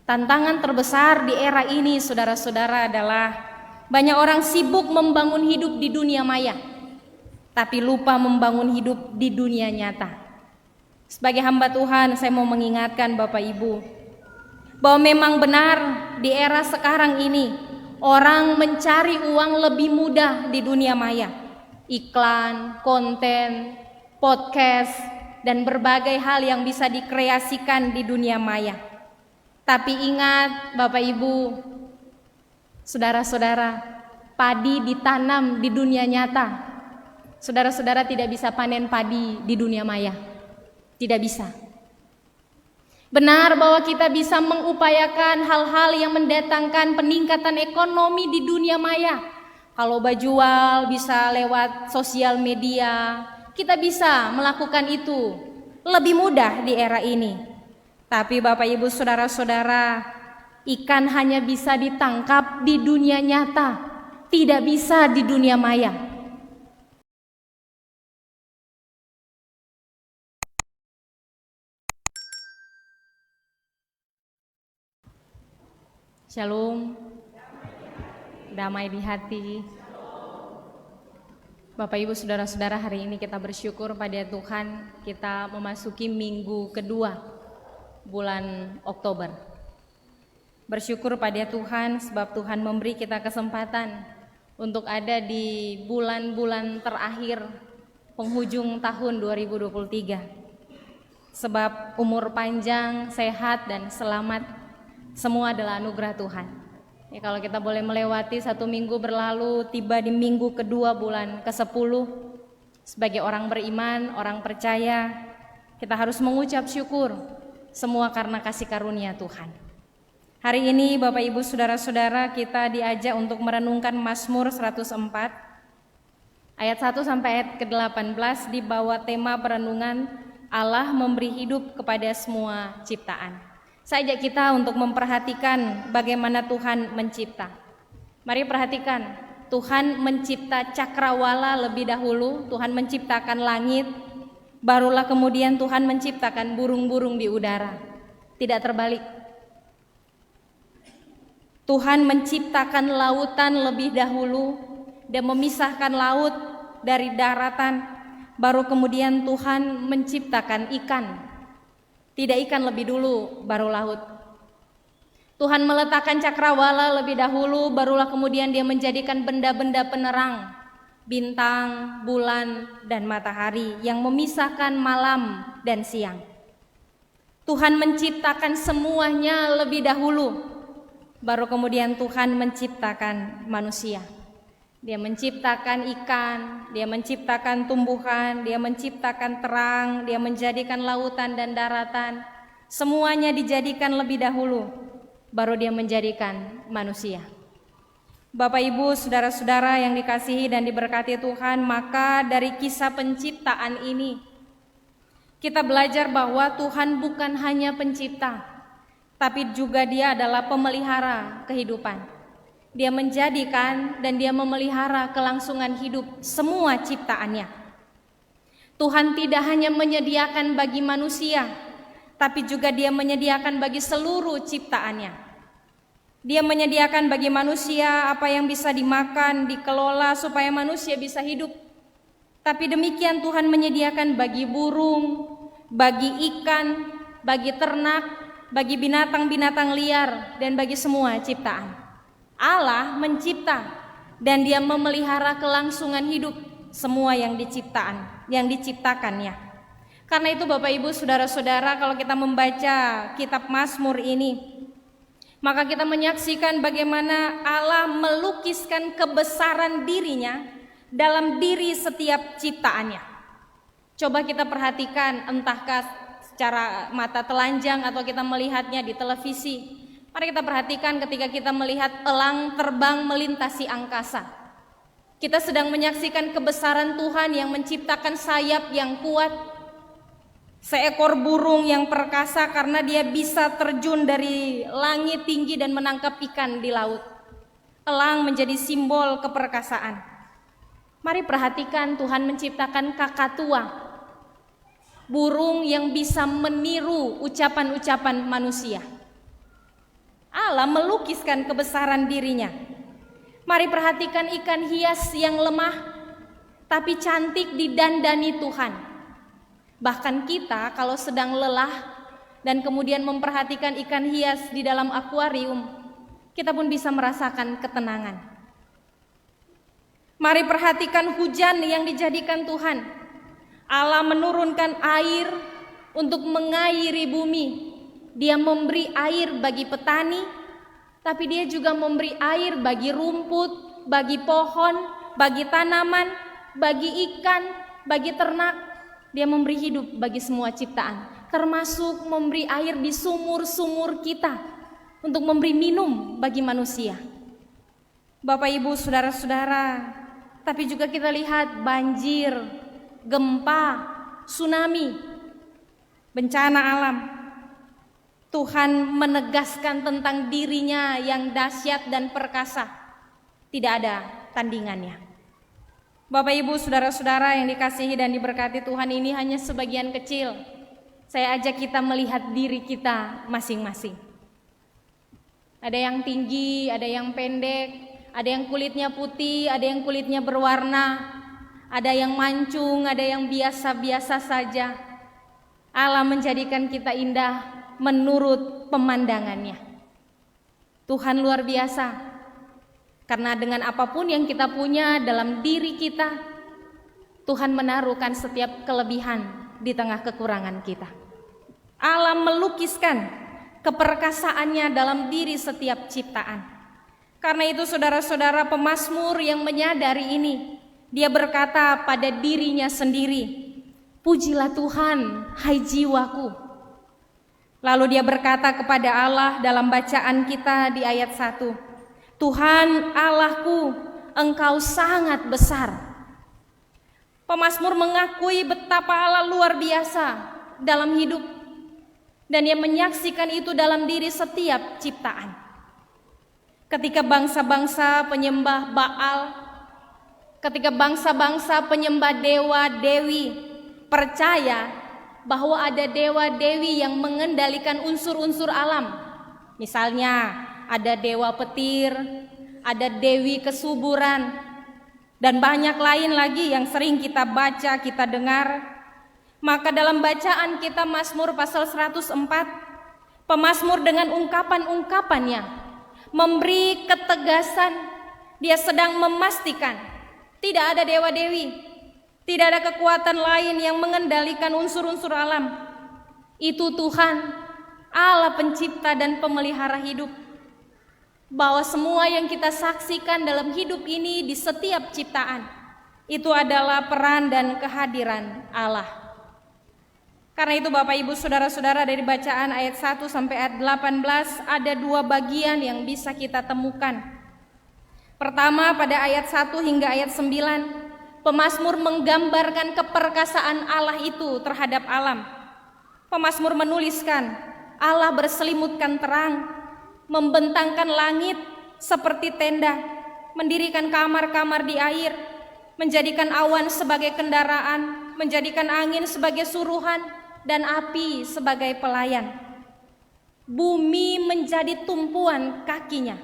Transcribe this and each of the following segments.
Tantangan terbesar di era ini, saudara-saudara, adalah banyak orang sibuk membangun hidup di dunia maya, tapi lupa membangun hidup di dunia nyata. Sebagai hamba Tuhan, saya mau mengingatkan Bapak Ibu bahwa memang benar di era sekarang ini orang mencari uang lebih mudah di dunia maya. Iklan, konten, podcast, dan berbagai hal yang bisa dikreasikan di dunia maya. Tapi ingat Bapak Ibu, saudara-saudara, padi ditanam di dunia nyata. Saudara-saudara tidak bisa panen padi di dunia maya. Tidak bisa. Benar bahwa kita bisa mengupayakan hal-hal yang mendatangkan peningkatan ekonomi di dunia maya. Kalau jual bisa lewat sosial media, kita bisa melakukan itu lebih mudah di era ini. Tapi Bapak Ibu saudara-saudara, ikan hanya bisa ditangkap di dunia nyata, tidak bisa di dunia maya. Shalom, damai di hati. Bapak Ibu saudara-saudara, hari ini kita bersyukur pada Tuhan, kita memasuki minggu kedua bulan Oktober. Bersyukur pada Tuhan sebab Tuhan memberi kita kesempatan untuk ada di bulan-bulan terakhir penghujung tahun 2023. Sebab umur panjang, sehat dan selamat semua adalah anugerah Tuhan. Ya, kalau kita boleh melewati 1 minggu berlalu, tiba di minggu kedua bulan ke-10, sebagai orang beriman, orang percaya, kita harus mengucap syukur. Semua karena kasih karunia Tuhan. Hari ini Bapak Ibu saudara-saudara, kita diajak untuk merenungkan Mazmur 104 ayat 1 sampai ayat ke-18 di bawah tema perenungan Allah memberi hidup kepada semua ciptaan. Saya ajak kita untuk memperhatikan bagaimana Tuhan mencipta. Mari perhatikan, Tuhan mencipta cakrawala lebih dahulu, Tuhan menciptakan langit, barulah kemudian Tuhan menciptakan burung-burung di udara. Tidak terbalik. Tuhan menciptakan lautan lebih dahulu dan memisahkan laut dari daratan. Baru kemudian Tuhan menciptakan ikan. Tidak ikan lebih dulu, baru laut. Tuhan meletakkan cakrawala lebih dahulu, barulah kemudian Dia menjadikan benda-benda penerang, bintang, bulan, dan matahari yang memisahkan malam dan siang. Tuhan menciptakan semuanya lebih dahulu, baru kemudian Tuhan menciptakan manusia. Dia menciptakan ikan, Dia menciptakan tumbuhan, Dia menciptakan terang, Dia menjadikan lautan dan daratan. Semuanya dijadikan lebih dahulu, baru Dia menjadikan manusia. Bapak Ibu saudara-saudara yang dikasihi dan diberkati Tuhan, maka dari kisah penciptaan ini kita belajar bahwa Tuhan bukan hanya pencipta, tapi juga Dia adalah pemelihara kehidupan. Dia menjadikan dan Dia memelihara kelangsungan hidup semua ciptaannya. Tuhan tidak hanya menyediakan bagi manusia, tapi juga Dia menyediakan bagi seluruh ciptaannya. Dia menyediakan bagi manusia apa yang bisa dimakan, dikelola supaya manusia bisa hidup. Tapi demikian Tuhan menyediakan bagi burung, bagi ikan, bagi ternak, bagi binatang-binatang liar, dan bagi semua ciptaan. Allah mencipta dan Dia memelihara kelangsungan hidup semua yang diciptakannya. Karena itu Bapak Ibu saudara-saudara, kalau kita membaca kitab Mazmur ini, maka kita menyaksikan bagaimana Allah melukiskan kebesaran dirinya dalam diri setiap ciptaannya. Coba kita perhatikan, entahkah secara mata telanjang atau kita melihatnya di televisi. Mari kita perhatikan ketika kita melihat elang terbang melintasi angkasa. Kita sedang menyaksikan kebesaran Tuhan yang menciptakan sayap yang kuat, seekor burung yang perkasa karena dia bisa terjun dari langit tinggi dan menangkap ikan di laut. Elang menjadi simbol keperkasaan. Mari perhatikan, Tuhan menciptakan kakatua, burung yang bisa meniru ucapan-ucapan manusia. Allah melukiskan kebesaran dirinya. Mari perhatikan ikan hias yang lemah tapi cantik didandani Tuhan. Bahkan kita kalau sedang lelah dan kemudian memperhatikan ikan hias di dalam akuarium, kita pun bisa merasakan ketenangan. Mari perhatikan hujan yang dijadikan Tuhan. Allah menurunkan air untuk mengairi bumi. Dia memberi air bagi petani, tapi dia juga memberi air bagi rumput, bagi pohon, bagi tanaman, bagi ikan, bagi ternak. Dia memberi hidup bagi semua ciptaan, termasuk memberi air di sumur-sumur kita untuk memberi minum bagi manusia. Bapak, Ibu, saudara-saudara, tapi juga kita lihat banjir, gempa, tsunami, bencana alam. Tuhan menegaskan tentang dirinya yang dahsyat dan perkasa. Tidak ada tandingannya. Bapak, Ibu, saudara-saudara yang dikasihi dan diberkati Tuhan, ini hanya sebagian kecil. Saya ajak kita melihat diri kita masing-masing. Ada yang tinggi, ada yang pendek, ada yang kulitnya putih, ada yang kulitnya berwarna, ada yang mancung, ada yang biasa-biasa saja. Allah menjadikan kita indah menurut pemandangannya. Tuhan luar biasa, karena dengan apapun yang kita punya dalam diri kita, Tuhan menaruhkan setiap kelebihan di tengah kekurangan kita. Allah melukiskan keperkasaannya dalam diri setiap ciptaan. Karena itu saudara-saudara, pemazmur yang menyadari ini, dia berkata pada dirinya sendiri, "Pujilah Tuhan, hai jiwaku." Lalu dia berkata kepada Allah dalam bacaan kita di ayat 1, "Tuhan Allahku, Engkau sangat besar." Pemazmur mengakui betapa Allah luar biasa dalam hidup, dan dia menyaksikan itu dalam diri setiap ciptaan. Ketika bangsa-bangsa penyembah Baal, ketika bangsa-bangsa penyembah dewa-dewi percaya bahwa ada dewa-dewi yang mengendalikan unsur-unsur alam. Misalnya ada dewa petir, ada dewi kesuburan, dan banyak lain lagi yang sering kita baca, kita dengar. Maka dalam bacaan kita Mazmur pasal 104, pemazmur dengan ungkapan-ungkapannya memberi ketegasan. Dia sedang memastikan tidak ada dewa-dewi, tidak ada kekuatan lain yang mengendalikan unsur-unsur alam. Itu Tuhan, Allah pencipta dan pemelihara hidup. Bahwa semua yang kita saksikan dalam hidup ini di setiap ciptaan, itu adalah peran dan kehadiran Allah. Karena itu Bapak, Ibu, saudara-saudara, dari bacaan ayat 1 sampai ayat 18 ada dua bagian yang bisa kita temukan. Pertama, pada ayat 1 hingga ayat 9, pemazmur menggambarkan keperkasaan Allah itu terhadap alam. Pemazmur menuliskan, Allah berselimutkan terang, membentangkan langit seperti tenda, mendirikan kamar-kamar di air, menjadikan awan sebagai kendaraan, menjadikan angin sebagai suruhan, dan api sebagai pelayan. Bumi menjadi tumpuan kakinya.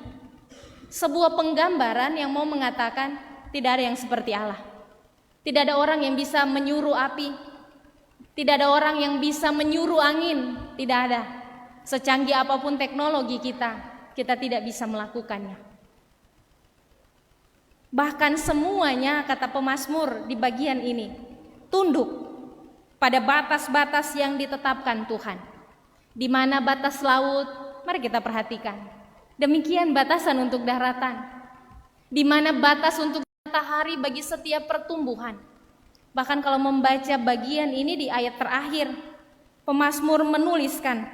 Sebuah penggambaran yang mau mengatakan tidak ada yang seperti Allah. Tidak ada orang yang bisa menyuruh api, tidak ada orang yang bisa menyuruh angin, tidak ada. Secanggih apapun teknologi kita tidak bisa melakukannya. Bahkan semuanya, kata pemazmur di bagian ini, tunduk pada batas-batas yang ditetapkan Tuhan. Di mana batas laut, mari kita perhatikan. Demikian batasan untuk daratan. Di mana batas untuk matahari bagi setiap pertumbuhan. Bahkan kalau membaca bagian ini di ayat terakhir, pemazmur menuliskan,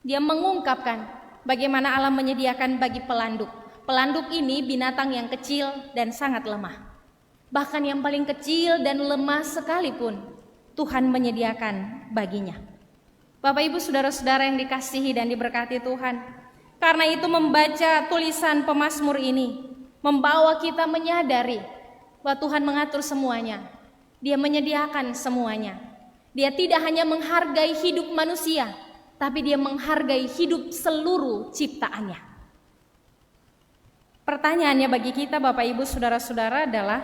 dia mengungkapkan bagaimana Allah menyediakan bagi pelanduk. Pelanduk ini binatang yang kecil dan sangat lemah. Bahkan yang paling kecil dan lemah sekalipun Tuhan menyediakan baginya. Bapak, Ibu, saudara-saudara yang dikasihi dan diberkati Tuhan, karena itu membaca tulisan pemazmur ini membawa kita menyadari bahwa Tuhan mengatur semuanya. Dia menyediakan semuanya. Dia tidak hanya menghargai hidup manusia, tapi dia menghargai hidup seluruh ciptaannya. Pertanyaannya bagi kita Bapak Ibu Saudara-saudara adalah,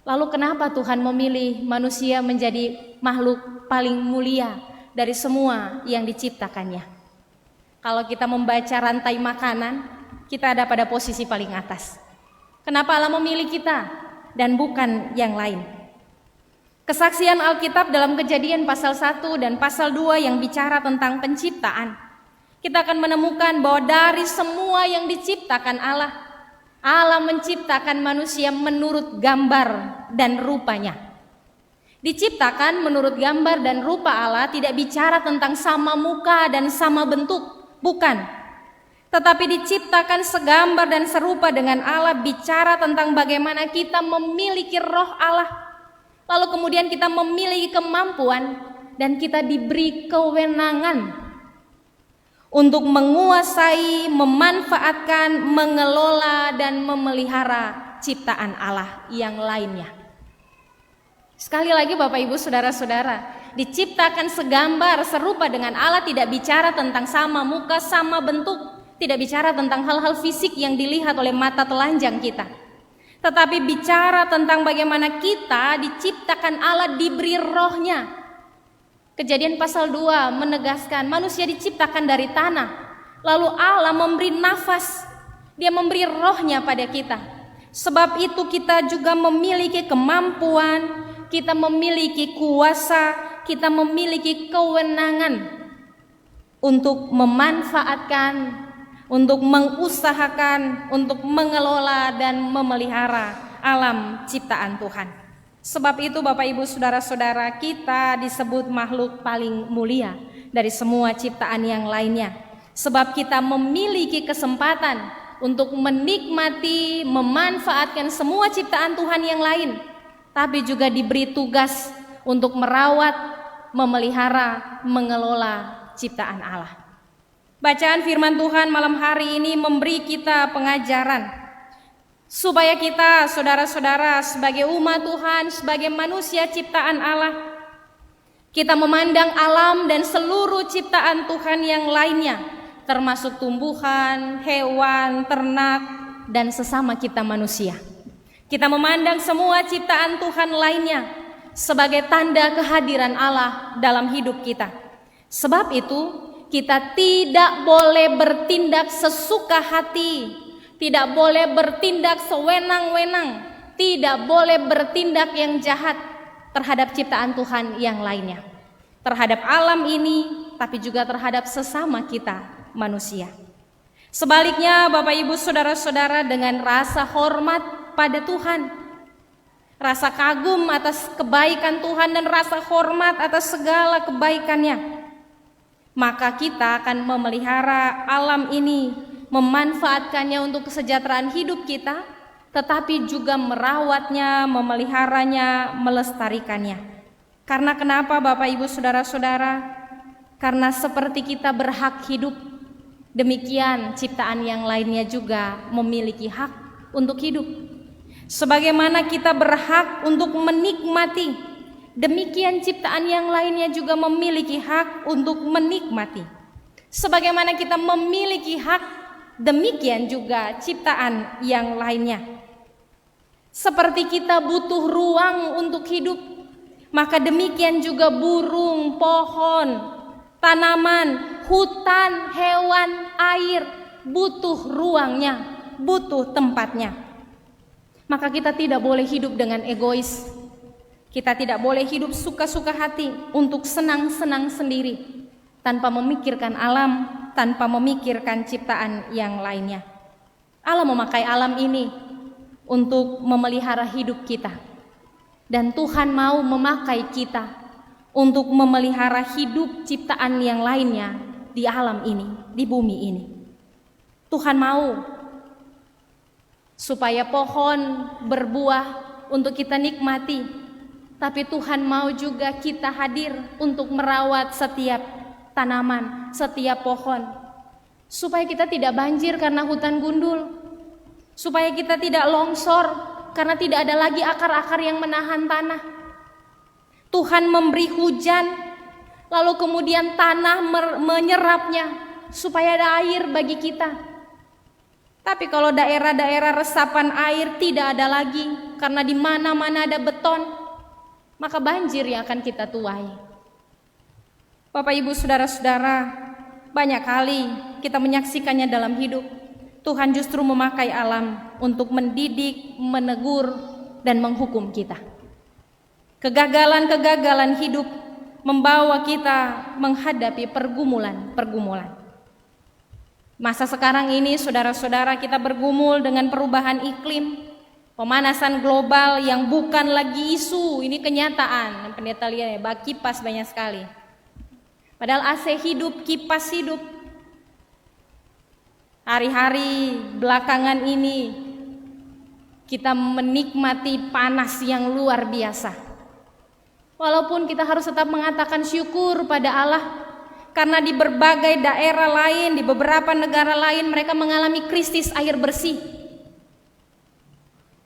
lalu kenapa Tuhan memilih manusia menjadi makhluk paling mulia dari semua yang diciptakannya? Kalau kita membaca rantai makanan, kita ada pada posisi paling atas. Kenapa Allah memilih kita dan bukan yang lain? Kesaksian Alkitab dalam Kejadian pasal 1 dan pasal 2 yang bicara tentang penciptaan, kita akan menemukan bahwa dari semua yang diciptakan Allah menciptakan manusia menurut gambar dan rupanya. Diciptakan menurut gambar dan rupa Allah tidak bicara tentang sama muka dan sama bentuk, bukan. Tetapi diciptakan segambar dan serupa dengan Allah, bicara tentang bagaimana kita memiliki roh Allah. Lalu kemudian kita memiliki kemampuan dan kita diberi kewenangan untuk menguasai, memanfaatkan, mengelola, dan memelihara ciptaan Allah yang lainnya. Sekali lagi Bapak Ibu Saudara-saudara, diciptakan segambar serupa dengan Allah tidak bicara tentang sama muka, sama bentuk, tidak bicara tentang hal-hal fisik yang dilihat oleh mata telanjang kita, tetapi bicara tentang bagaimana kita diciptakan Allah diberi rohnya. Kejadian pasal 2 menegaskan manusia diciptakan dari tanah, lalu Allah memberi nafas, dia memberi rohnya pada kita. Sebab itu kita juga memiliki kemampuan, kita memiliki kuasa, kita memiliki kewenangan untuk memanfaatkan, untuk mengusahakan, untuk mengelola dan memelihara alam ciptaan Tuhan. Sebab itu Bapak Ibu Saudara-saudara, kita disebut makhluk paling mulia dari semua ciptaan yang lainnya. Sebab kita memiliki kesempatan untuk menikmati, memanfaatkan semua ciptaan Tuhan yang lain, tapi juga diberi tugas untuk merawat, memelihara, mengelola ciptaan Allah. Bacaan firman Tuhan malam hari ini memberi kita pengajaran supaya kita, saudara-saudara, sebagai umat Tuhan, sebagai manusia ciptaan Allah, kita memandang alam dan seluruh ciptaan Tuhan yang lainnya, termasuk tumbuhan, hewan, ternak, dan sesama kita manusia. Kita memandang semua ciptaan Tuhan lainnya sebagai tanda kehadiran Allah dalam hidup kita. Sebab itu, kita tidak boleh bertindak sesuka hati, tidak boleh bertindak sewenang-wenang, tidak boleh bertindak yang jahat terhadap ciptaan Tuhan yang lainnya, terhadap alam ini, tapi juga terhadap sesama kita manusia. Sebaliknya Bapak Ibu Saudara-saudara, dengan rasa hormat pada Tuhan, rasa kagum atas kebaikan Tuhan dan rasa hormat atas segala kebaikannya, maka kita akan memelihara alam ini, memanfaatkannya untuk kesejahteraan hidup kita, tetapi juga merawatnya, memeliharanya, melestarikannya. Karena kenapa Bapak Ibu Saudara-saudara? Karena seperti kita berhak hidup, demikian ciptaan yang lainnya juga memiliki hak untuk hidup. Sebagaimana kita berhak untuk menikmati, demikian ciptaan yang lainnya juga memiliki hak untuk menikmati. Sebagaimana kita memiliki hak, demikian juga ciptaan yang lainnya. Seperti kita butuh ruang untuk hidup, maka demikian juga burung, pohon, tanaman, hutan, hewan, air butuh ruangnya, butuh tempatnya. Maka kita tidak boleh hidup dengan egois. Kita tidak boleh hidup suka-suka hati untuk senang-senang sendiri, tanpa memikirkan alam, tanpa memikirkan ciptaan yang lainnya. Allah memakai alam ini untuk memelihara hidup kita, dan Tuhan mau memakai kita untuk memelihara hidup ciptaan yang lainnya di alam ini, di bumi ini. Tuhan mau supaya pohon berbuah untuk kita nikmati, tapi Tuhan mau juga kita hadir untuk merawat setiap tanaman, setiap pohon, supaya kita tidak banjir karena hutan gundul, supaya kita tidak longsor karena tidak ada lagi akar-akar yang menahan tanah. Tuhan memberi hujan, lalu kemudian tanah menyerapnya supaya ada air bagi kita. Tapi kalau daerah-daerah resapan air tidak ada lagi karena di mana-mana ada beton, maka banjir yang akan kita tuai. Bapak Ibu saudara-saudara, banyak kali kita menyaksikannya dalam hidup. Tuhan justru memakai alam untuk mendidik, menegur, dan menghukum kita. Kegagalan-kegagalan hidup membawa kita menghadapi pergumulan. Masa sekarang ini saudara-saudara, kita bergumul dengan perubahan iklim, pemanasan global yang bukan lagi isu, ini kenyataan. Pendeta lihat ya, kipas banyak sekali. Padahal AC hidup, kipas hidup. Hari-hari belakangan ini kita menikmati panas yang luar biasa. Walaupun kita harus tetap mengatakan syukur pada Allah, karena di berbagai daerah lain, di beberapa negara lain mereka mengalami krisis air bersih.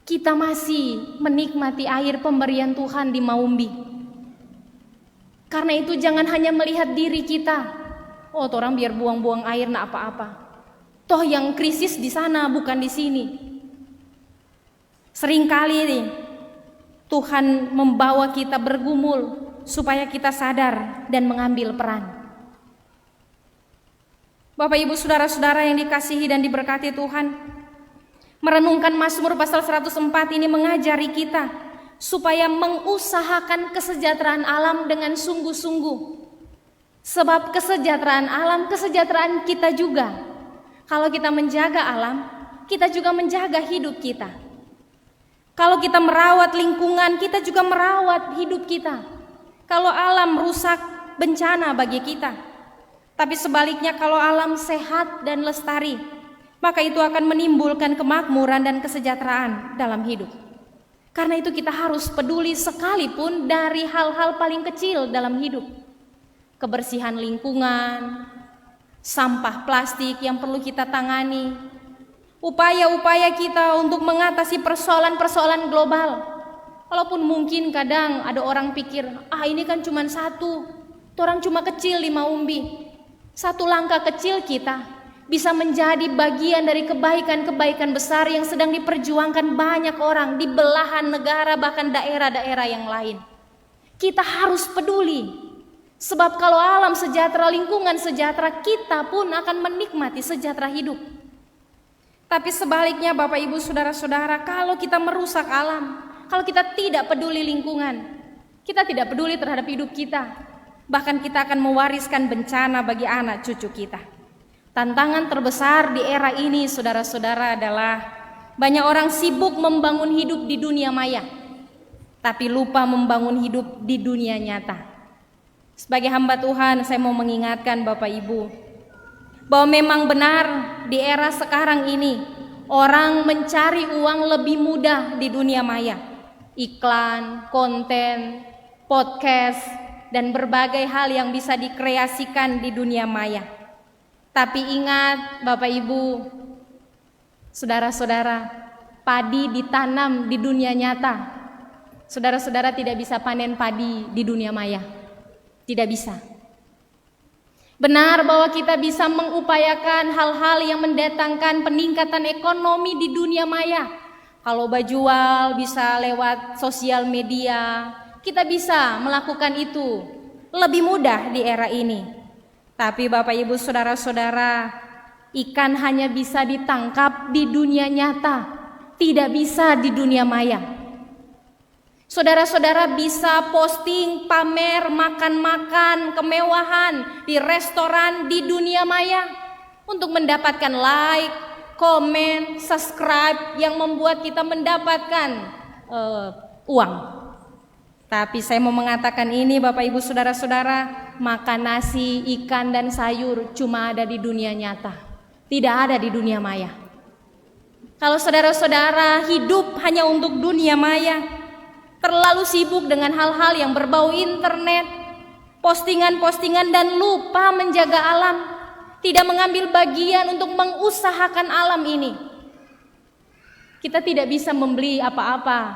Kita masih menikmati air pemberian Tuhan di Maumbi. Karena itu jangan hanya melihat diri kita. Oh, orang biar buang-buang air nak apa-apa. Toh yang krisis di sana bukan di sini. Seringkali nih Tuhan membawa kita bergumul supaya kita sadar dan mengambil peran. Bapak Ibu saudara-saudara yang dikasihi dan diberkati Tuhan, merenungkan Mazmur pasal 104 ini mengajari kita supaya mengusahakan kesejahteraan alam dengan sungguh-sungguh. Sebab kesejahteraan alam, kesejahteraan kita juga. Kalau kita menjaga alam, kita juga menjaga hidup kita. Kalau kita merawat lingkungan, kita juga merawat hidup kita. Kalau alam rusak, bencana bagi kita. Tapi sebaliknya kalau alam sehat dan lestari, maka itu akan menimbulkan kemakmuran dan kesejahteraan dalam hidup. Karena itu kita harus peduli sekalipun dari hal-hal paling kecil dalam hidup. Kebersihan lingkungan, sampah plastik yang perlu kita tangani, upaya-upaya kita untuk mengatasi persoalan-persoalan global. Walaupun mungkin kadang ada orang pikir, ini kan cuma satu, orang cuma kecil di Maumbi. Satu langkah kecil kita bisa menjadi bagian dari kebaikan-kebaikan besar yang sedang diperjuangkan banyak orang di belahan negara, bahkan daerah-daerah yang lain. Kita harus peduli, sebab kalau alam sejahtera, lingkungan sejahtera, kita pun akan menikmati sejahtera hidup. Tapi sebaliknya Bapak Ibu saudara-saudara, kalau kita merusak alam, kalau kita tidak peduli lingkungan, kita tidak peduli terhadap hidup kita, bahkan kita akan mewariskan bencana bagi anak cucu kita. Tantangan terbesar di era ini saudara-saudara adalah banyak orang sibuk membangun hidup di dunia maya, tapi lupa membangun hidup di dunia nyata. Sebagai hamba Tuhan, saya mau mengingatkan Bapak Ibu bahwa memang benar di era sekarang ini orang mencari uang lebih mudah di dunia maya. Iklan, konten, podcast, dan berbagai hal yang bisa dikreasikan di dunia maya. Tapi ingat Bapak Ibu, saudara-saudara, padi ditanam di dunia nyata. Saudara-saudara tidak bisa panen padi di dunia maya. Tidak bisa. Benar bahwa kita bisa mengupayakan hal-hal yang mendatangkan peningkatan ekonomi di dunia maya. Kalau jual bisa lewat sosial media, kita bisa melakukan itu lebih mudah di era ini. Tapi Bapak Ibu saudara-saudara, ikan hanya bisa ditangkap di dunia nyata, tidak bisa di dunia maya. Saudara-saudara bisa posting, pamer, makan-makan, kemewahan di restoran di dunia maya untuk mendapatkan like, komen, subscribe yang membuat kita mendapatkan uang. Tapi saya mau mengatakan ini Bapak Ibu saudara-saudara, makan nasi, ikan dan sayur cuma ada di dunia nyata, tidak ada di dunia maya. Kalau saudara-saudara hidup hanya untuk dunia maya, terlalu sibuk dengan hal-hal yang berbau internet, postingan-postingan dan lupa menjaga alam, tidak mengambil bagian untuk mengusahakan alam ini, kita tidak bisa membeli apa-apa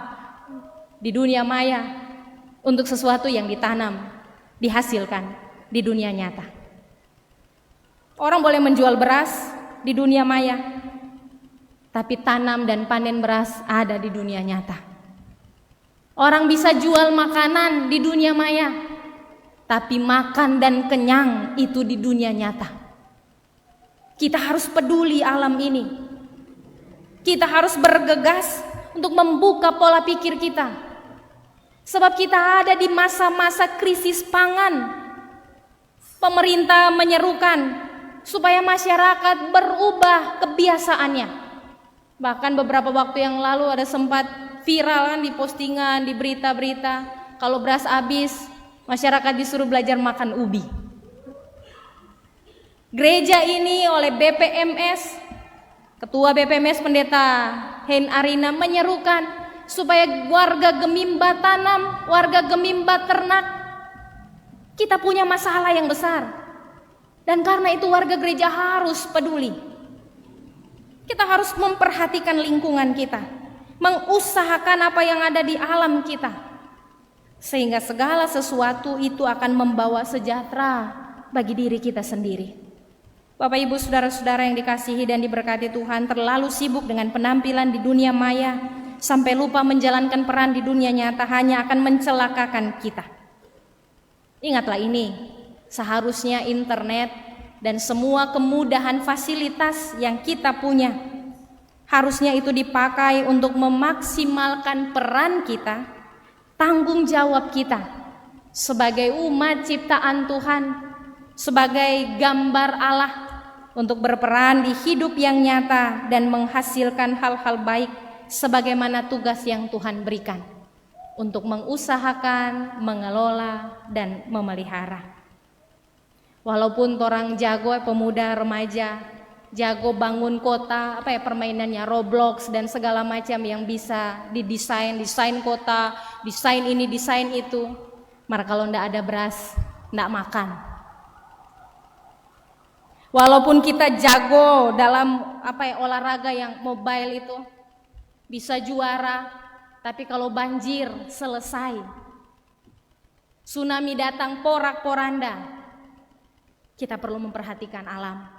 di dunia maya untuk sesuatu yang ditanam, dihasilkan. di dunia nyata. Orang boleh menjual beras di dunia maya, tapi tanam dan panen beras ada di dunia nyata. Orang bisa jual makanan di dunia maya, tapi makan dan kenyang itu di dunia nyata. Kita harus peduli alam ini. Kita harus bergegas untuk membuka pola pikir kita. Sebab kita ada di masa-masa krisis pangan. Pemerintah menyerukan supaya masyarakat berubah kebiasaannya. Bahkan beberapa waktu yang lalu ada sempat viral kan di postingan, di berita-berita, kalau beras habis, masyarakat disuruh belajar makan ubi. Gereja ini oleh BPMS, Ketua BPMS Pendeta Hein Arina menyerukan supaya warga Gemimba tanam, warga Gemimba ternak. Kita punya masalah yang besar, dan karena itu warga gereja harus peduli. Kita harus memperhatikan lingkungan kita, mengusahakan apa yang ada di alam kita, sehingga segala sesuatu itu akan membawa sejahtera bagi diri kita sendiri. Bapak Ibu saudara-saudara yang dikasihi dan diberkati Tuhan, terlalu sibuk dengan penampilan di dunia maya sampai lupa menjalankan peran di dunia nyata hanya akan mencelakakan kita. Ingatlah ini, seharusnya internet dan semua kemudahan fasilitas yang kita punya harusnya itu dipakai untuk memaksimalkan peran kita, tanggung jawab kita sebagai umat ciptaan Tuhan, sebagai gambar Allah untuk berperan di hidup yang nyata dan menghasilkan hal-hal baik sebagaimana tugas yang Tuhan berikan untuk mengusahakan, mengelola, dan memelihara. Walaupun orang jago, pemuda, remaja, jago bangun kota, permainannya Roblox dan segala macam yang bisa didesain, desain kota, desain ini, desain itu, maka kalau enggak ada beras, enggak makan. Walaupun kita jago dalam olahraga yang mobile itu, bisa juara, tapi kalau banjir selesai, tsunami datang porak-poranda, kita perlu memperhatikan alam.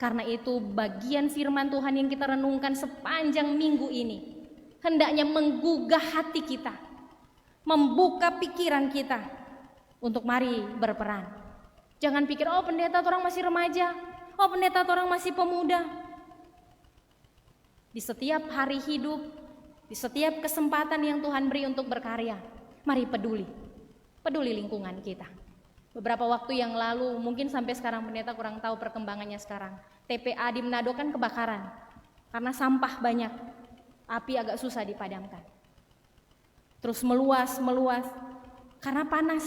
Karena itu bagian firman Tuhan yang kita renungkan sepanjang minggu ini hendaknya menggugah hati kita, membuka pikiran kita untuk mari berperan. Jangan pikir, oh pendeta orang masih remaja, oh pendeta orang masih pemuda. Di setiap hari hidup, di setiap kesempatan yang Tuhan beri untuk berkarya, mari peduli lingkungan kita. Beberapa waktu yang lalu, mungkin sampai sekarang pendeta kurang tahu perkembangannya sekarang, TPA di Manado kan kebakaran karena sampah banyak, api agak susah dipadamkan. Terus meluas karena panas.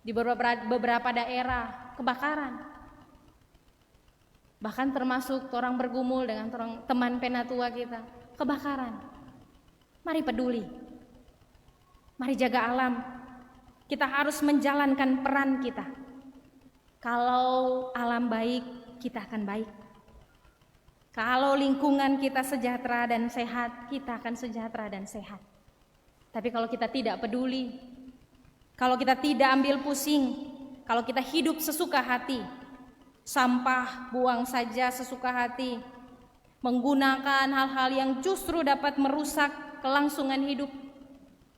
Di beberapa daerah kebakaran. Bahkan termasuk orang bergumul dengan teman penatua kita, kebakaran. Mari peduli, mari jaga alam. Kita harus menjalankan peran kita. Kalau alam baik, kita akan baik. Kalau lingkungan kita sejahtera dan sehat, kita akan sejahtera dan sehat. Tapi kalau kita tidak peduli, kalau kita tidak ambil pusing, kalau kita hidup sesuka hati, sampah buang saja sesuka hati, menggunakan hal-hal yang justru dapat merusak kelangsungan hidup,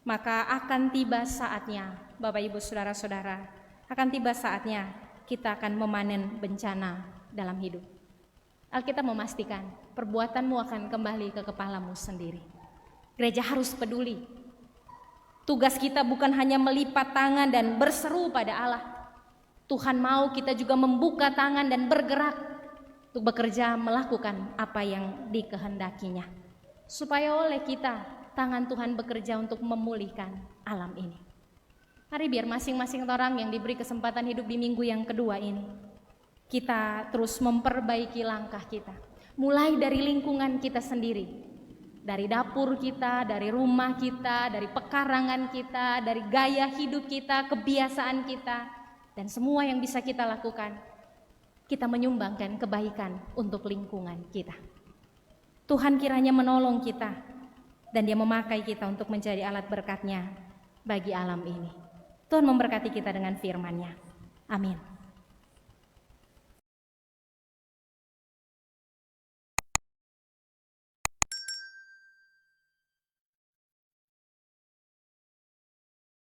maka akan tiba saatnya, Bapak Ibu saudara-saudara, akan tiba saatnya kita akan memanen bencana dalam hidup. Alkitab memastikan perbuatanmu akan kembali ke kepalamu sendiri. Gereja harus peduli. Tugas kita bukan hanya melipat tangan dan berseru pada Allah. Tuhan mau kita juga membuka tangan dan bergerak untuk bekerja melakukan apa yang dikehendakinya. Supaya oleh kita, tangan Tuhan bekerja untuk memulihkan alam ini. Mari biar masing-masing orang yang diberi kesempatan hidup di minggu yang kedua ini, kita terus memperbaiki langkah kita. Mulai dari lingkungan kita sendiri. Dari dapur kita, dari rumah kita, dari pekarangan kita, dari gaya hidup kita, kebiasaan kita. Dan semua yang bisa kita lakukan, kita menyumbangkan kebaikan untuk lingkungan kita. Tuhan kiranya menolong kita, dan Dia memakai kita untuk menjadi alat berkat-Nya bagi alam ini. Tuhan memberkati kita dengan firman-Nya. Amin.